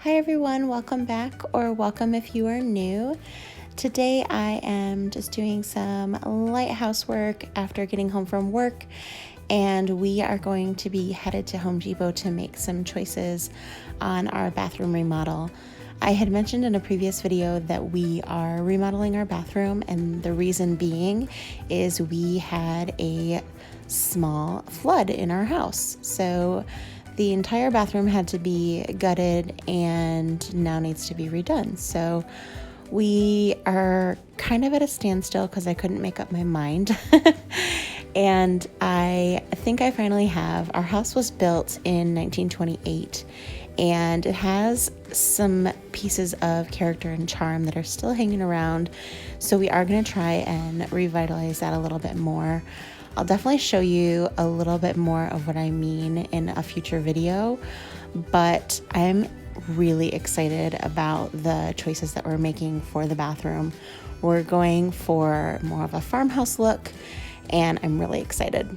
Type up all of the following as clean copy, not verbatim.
Hi everyone, welcome back, or welcome if you are new. Today I am just doing some light housework after getting home from work, and we are going to be headed to Home Depot to make some choices on our bathroom remodel. I had mentioned in a previous video that we are remodeling our bathroom, and the reason being is we had a small flood in our house. So the entire bathroom had to be gutted and now needs to be redone. So we are kind of at a standstill because I couldn't make up my mind. And I think I finally have. Our house was built in 1928, and it has some pieces of character and charm that are still hanging around. So we are going to try and revitalize that a little bit more. I'll definitely show you a little bit more of what I mean in a future video, but I'm really excited about the choices that we're making for the bathroom. We're going for more of a farmhouse look, and I'm really excited.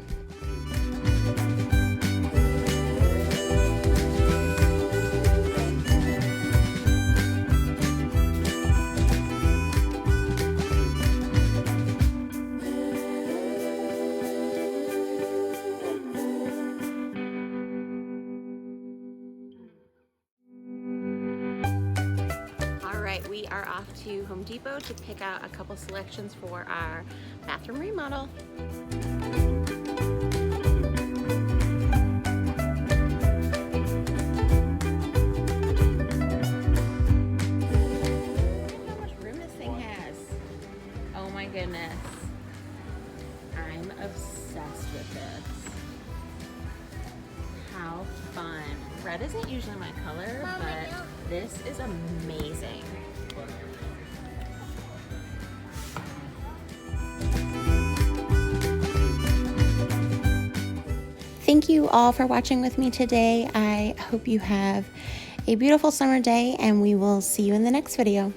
We are off to Home Depot to pick out a couple selections for our bathroom remodel. Look how much room this thing has. Oh my goodness. I'm obsessed with this. How fun. Red isn't usually my color, but this is amazing. Thank you all for watching with me today. I hope you have a beautiful summer day, and we will see you in the next video.